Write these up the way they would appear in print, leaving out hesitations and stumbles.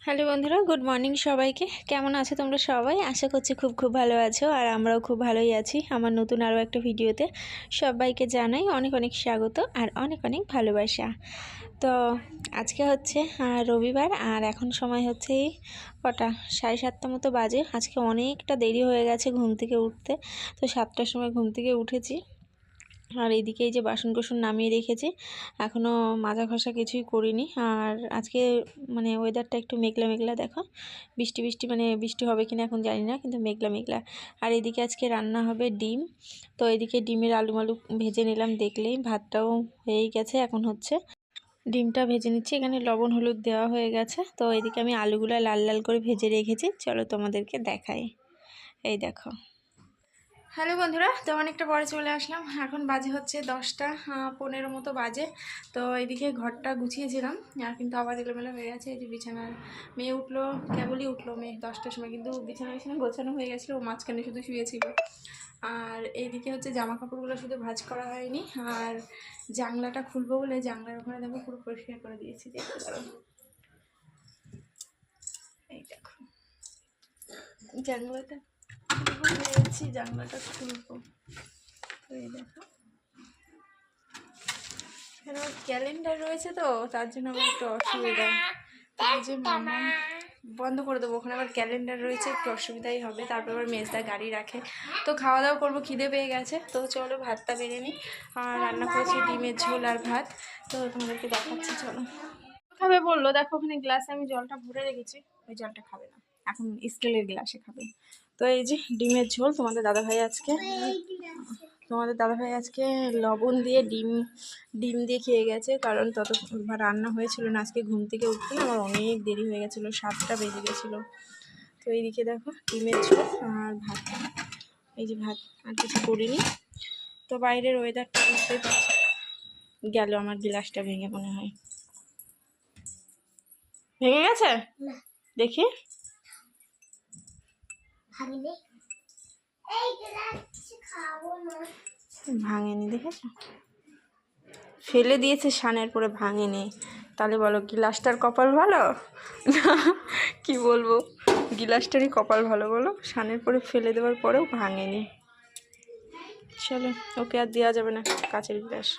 Hello বন্ধুরা, good morning সবাইকে। কেমন আছো তোমরা সবাই? আশা করছি খুব ভালো আছো, আর আমরাও খুব ভালোই আছি। আমার নতুন আরও একটা ভিডিওতে সবাইকে জানাই অনেক অনেক স্বাগত আর অনেক অনেক ভালোবাসা। তো আজকে হচ্ছে রবিবার, আর এখন সময় হচ্ছে এই কটা 7:30 মতো বাজে। আজকে অনেকটা দেরি হয়ে গেছে ঘুম থেকে উঠতে। তো 7টার সময় ঘুম থেকে উঠেছি, আর এইদিকে এই যে বাসন কোসন নামিয়ে রেখেছি, এখনও মাজা ঘষা কিছুই করিনি। আর আজকে মানে ওয়েদারটা একটু মেঘলা মেঘলা, দেখো বৃষ্টি বৃষ্টি মানে বৃষ্টি হবে কিনা এখন জানি না, কিন্তু মেঘলা মেঘলা। আর এদিকে আজকে রান্না হবে ডিম। তো এদিকে ডিমের আলু মালু ভেজে নিলাম, দেখলেই ভাতটাও হয়েই গেছে। এখন হচ্ছে ডিমটা ভেজে নিচ্ছি, এখানে লবণ হলুদ দেওয়া হয়ে গেছে। তো এদিকে আমি আলুগুলো লাল লাল করে ভেজে রেখেছি, চলো তোমাদেরকে দেখাই। এই দেখো। হ্যালো বন্ধুরা, তো অনেকটা পরে চলে আসলাম। এখন বাজে হচ্ছে 10টা 15 মতো বাজে। তো এইদিকে ঘরটা গুছিয়েছিলাম, আর কিন্তু আবার এলোমেলো হয়ে গেছে। এই যে বিছানার মেয়ে উঠলো, কেবলই উঠলো মেয়ে 10টার সময়, কিন্তু বিছানা বিছানা গোছানো হয়ে গেছিলো, ও মাঝখানে শুধু শুয়েছিল। আর এইদিকে হচ্ছে জামা কাপড়গুলো শুধু ভাঁজ করা হয়নি, আর জানলাটা খুলবো বলে জানলার ওখানে দেখো পুরো পরিষ্কার করে দিয়েছি। দেখতে পারো, এই দেখো জানলাটা জানলাটা খুলবো। এই দেখো, এখানে আমার ক্যালেন্ডার রয়েছে, তো তার জন্য আমার একটু অসুবিধা। এই যে মামা বন্ধ করে দেবো, ওখানে আবার ক্যালেন্ডার রয়েছে, একটু অসুবিধাই হবে। তারপর আবার মেজদা গাড়ি রাখে। তো খাওয়া দাওয়া করবো, খিদে পেয়ে গেছে। তো চলো ভাতটা বেড়ে নিই। আর রান্না করেছি ডিমের ঝোল আর ভাত, তো তোমাদেরকে দেখাচ্ছি। চলো খাবে বললো, দেখো ওখানে গ্লাসে আমি জলটা ভরে রেখেছি, ওই জলটা খাবে না, এখন স্টিলের গ্লাসে খাবে। তো এই যে ডিমের ঝোল, তোমাদের দাদাভাই আজকে লবণ দিয়ে ডিম দিয়ে খেয়ে গেছে, কারণ ততবার রান্না হয়েছিল না। আজকে ঘুম থেকে উঠতে আমার অনেক দেরি হয়ে গেছিলো, 7টা বেজে গেছিলো। তো এইদিকে দেখো ডিমের ঝোল আর ভাত, এই যে ভাত, আর কিছু করিনি। তো বাইরের ওয়েদারটা বুঝতেই পারছি। গেল আমার গ্লাসটা ভেঙে, মনে হয় ভেঙে গেছে, দেখি ভাঙেনি, দেখেছো ফেলে দিয়েছে সানের পরে, ভাঙেনি। তাহলে বলো গিলাসটার কপাল ভালো না কি বলবো, গিলাসটারই কপাল ভালো বলো, সানের পরে ফেলে দেওয়ার পরেও ভাঙেনি। চলো, ওকে আর দেওয়া যাবে না কাচের গিলাস।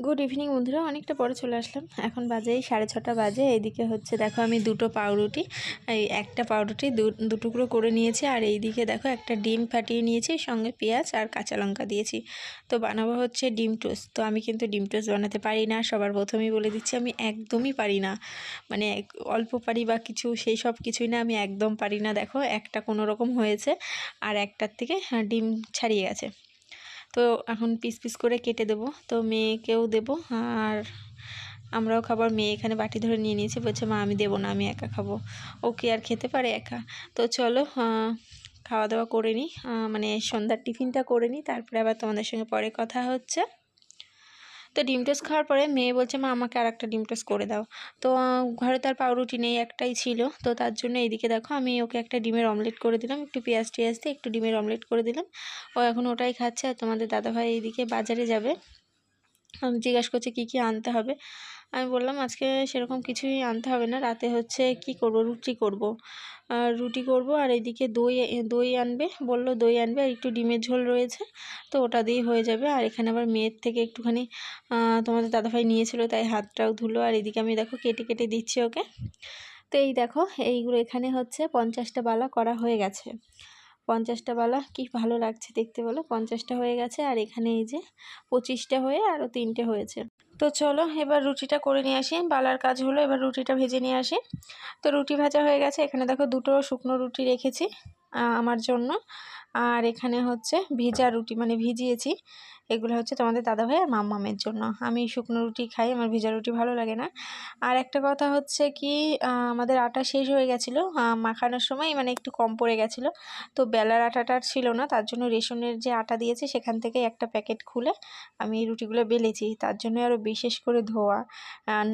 গুড ইভিনিং বন্ধুরা, অনেকটা পরে চলে আসলাম। এখন বাজে 6:30 বাজে। এইদিকে হচ্ছে দেখো আমি দুটো পাউরুটি, এই একটা পাউরুটি দু টুকরো করে নিয়েছি, আর এইদিকে দেখো একটা ডিম ফাটিয়ে নিয়েছি, সঙ্গে পেঁয়াজ আর কাঁচা লঙ্কা দিয়েছি। তো বানাবো হচ্ছে ডিম টোস্ট। তো আমি কিন্তু ডিম টোস্ট বানাতে পারি না, সবার প্রথমেই বলে দিচ্ছি, আমি একদমই পারি না। মানে অল্প পারি বা কিছু, সেই সব কিছুই না, আমি একদম পারি না। দেখো একটা কোনো রকম হয়েছে, আর একটার থেকে ডিম ছাড়িয়ে গেছে। তো এখন পিস পিস করে কেটে দেবো, তো মেয়েকেও দেবো আর আমরাও খাবার। মেয়ে এখানে বাটি ধরে নিয়ে নিয়েছে, বলছে মা আমি দেবো না, আমি একা খাবো। ও কি আর খেতে পারে একা? তো চলো খাওয়া দাওয়া করে নিই, মানে সন্ধ্যার টিফিনটা করে নিই, তারপরে আবার তোমাদের সঙ্গে পরে কথা হচ্ছে। তো ডিম টোস্ট খাওয়ার পরে মেয়ে বলছে মা আমাকে আর একটা ডিম টোস্ট করে দাও। তো ঘরে তার পাউরুটি নেই, একটাই ছিল। তো তার জন্য এইদিকে দেখো আমি ওকে একটা ডিমের অমলেট করে দিলাম, একটু পেঁয়াজ টিয়াজ দিয়ে একটু ডিমের অমলেট করে দিলাম। ও এখন ওটাই খাচ্ছে। আর তোমাদের দাদাভাই এইদিকে বাজারে যাবে, আমি জিজ্ঞাসা করছে কী কী আনতে হবে। আমি বললাম আজকে সেরকম কিছুই আনতে হবে না, রাতে হচ্ছে কি করব, রুটি করব। আর এইদিকে দই আনবে বললো, দই আনবে, আর একটু ডিমের ঝোল রয়েছে, তো ওটা দিয়েই হয়ে যাবে। আর এখানে আবার মেয়ের থেকে একটুখানি তোমাদের দাদাভাই নিয়েছিল, তাই হাতটাও ধুলো। আর এদিকে আমি দেখো কেটে কেটে দিচ্ছি ওকে। তো এই দেখো এইগুলো এখানে হচ্ছে 50টা বালা করা হয়ে গেছে। 50টা বালা কি ভালো লাগছে দেখতে বলো, 50টা হয়ে গেছে। আর এখানে এই যে 25টা হয়ে আরও 3টে হয়েছে। তো চলো এবার রুটিটা করে নিয়ে আসি, বালার কাজ হলো, এবার রুটিটা ভেজে নিয়ে আসি। তো রুটি ভাজা হয়ে গেছে, এখানে দেখো দুটো শুকনো রুটি রেখেছি আমার জন্য। আর এখানে হচ্ছে ভেজা রুটি, মানে ভিজিয়েছি, এগুলো হচ্ছে তোমাদের দাদাভাই আর মাম্মামের জন্য। আমি শুকনো রুটি খাই, আমার ভেজা রুটি ভালো লাগে না। আর একটা কথা হচ্ছে কি, আমাদের আটা শেষ হয়ে গেছিলো মাখানোর সময়, মানে একটু কম পড়ে গেছিলো। তো বেলার আটাটা ছিল না, তার জন্য রেশনের যে আটা দিয়েছে সেখান থেকে একটা প্যাকেট খুলে আমি এই রুটিগুলো বেলেছি, তার জন্য আরও বিশেষ করে ধোয়া,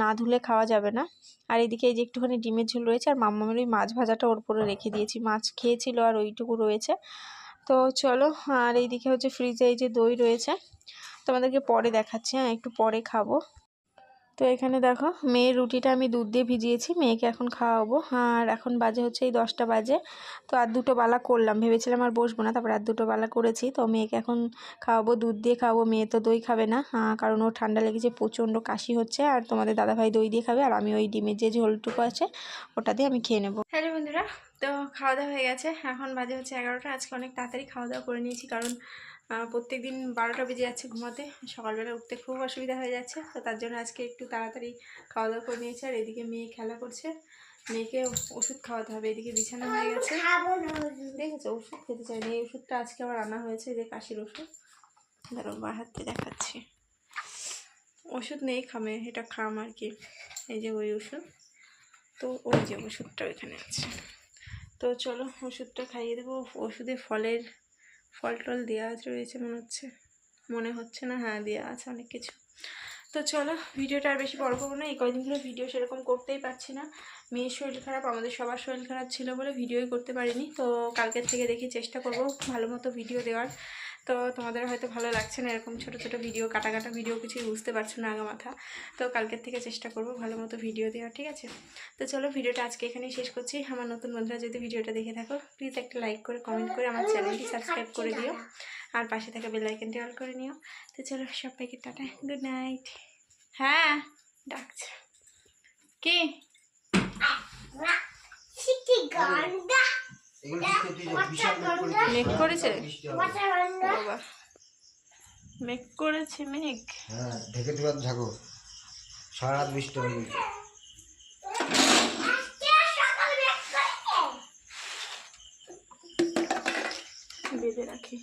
না ধুলে খাওয়া যাবে না। আর এদিকে এই যে একটুখানি ডিমের ঝোল রয়েছে, আর মাম্মামের ওই মাছ ভাজাটা ওর উপরে রেখে দিয়েছি, মাছ খেয়েছিল আর ওইটুকু রয়েছে। তো চলো, আর এইদিকে হচ্ছে ফ্রিজে এই যে দই রয়েছে, তোমাদেরকে পরে দেখাচ্ছি, হ্যাঁ একটু পরে খাবো। তো এখানে দেখো মেয়ের রুটিটা আমি দুধ দিয়ে ভিজিয়েছি, মেয়েকে এখন খাওয়াবো। আর এখন বাজে হচ্ছে এই 10টা বাজে। তো আর 2টো বালা করলাম, ভেবেছিলাম আর বসবো না, তারপর আর 2টো বালা করেছি। তো মেয়েকে এখন খাওয়াবো, দুধ দিয়ে খাওয়াবো। মেয়ে তো দই খাবে না, কারণ ওর ঠান্ডা লেগেছে, প্রচণ্ড কাশি হচ্ছে। আর তোমাদের দাদাভাই দই দিয়ে খাবে, আর আমি ওই ডিমের যে ঝোলটুকু আছে ওটা দিয়ে আমি খেয়ে নেবো। হ্যালো বন্ধুরা, তো খাওয়া দাওয়া হয়ে গেছে, এখন বাজে হচ্ছে 11টা। আজকে অনেক তাড়াতাড়ি খাওয়া দাওয়া করে নিয়েছি, কারণ প্রত্যেক দিন 12টা বেজে যাচ্ছে ঘুমাতে, সকালবেলা উঠতে খুব অসুবিধা হয়ে যাচ্ছে। তো তার জন্য আজকে একটু তাড়াতাড়ি খাওয়া দাওয়া করে নিয়েছি। আর এদিকে মেয়ে খেলা করছে, মেয়েকে ওষুধ খাওয়াতে হবে। এদিকে বিছানা হয়ে গেছে, দেখেছো ওষুধ খেতে চাইনি। এই ওষুধটা আজকে আবার আনা হয়েছে, যে কাশির ওষুধ। ধরো বার হাতে দেখাচ্ছি, ওষুধ নেই খামে, এটা খাম আর কি, এই যে ওই ওষুধ। তো ওই যে ওষুধটা ওইখানে আছে। তো চলো ওষুধটা খাইয়ে দেবো। ওষুধে ফল টল দেওয়া রয়েছে মনে হচ্ছে না, হ্যাঁ দেওয়া আছে অনেক কিছু। তো চলো ভিডিওটা আর বেশি বড় করবো না, এই কয়েকদিন ধরে ভিডিও সেরকম করতেই পারছি না। মেয়ের শরীর খারাপ, আমাদের সবার শরীর খারাপ ছিল বলে ভিডিওই করতে পারিনি। তো কালকের থেকে দেখি চেষ্টা করব ভালো মতো ভিডিও দেওয়ার। তো তোমাদের হয়তো ভালো লাগছে না এরকম ছোটো ছোটো ভিডিও, কাটা কাটা ভিডিও, কিছুই বুঝতে পারছো না আগা মাথা। তো কালকের থেকে চেষ্টা করব ভালো মতো ভিডিও দেওয়ার, ঠিক আছে? তো চলো ভিডিওটা আজকে এখানেই শেষ করছি। আমার নতুন বন্ধুরা যদি ভিডিওটা দেখে থাকো, প্লিজ একটা লাইক করে কমেন্ট করে আমার চ্যানেলটি সাবস্ক্রাইব করে দিও, আর পাশে থাকা বেল আইকনটি অল করে নিও। তো চলো সবাইকে টাটা, গুড নাইট। হ্যাঁ ডাকছে কি মেঘ করেছে, বাবা মেঘ করেছে, মেঘ। হ্যাঁ ঢেকে দিবার থাকো, সারা রাত বৃষ্টি হবে। বেঁধে রাখি।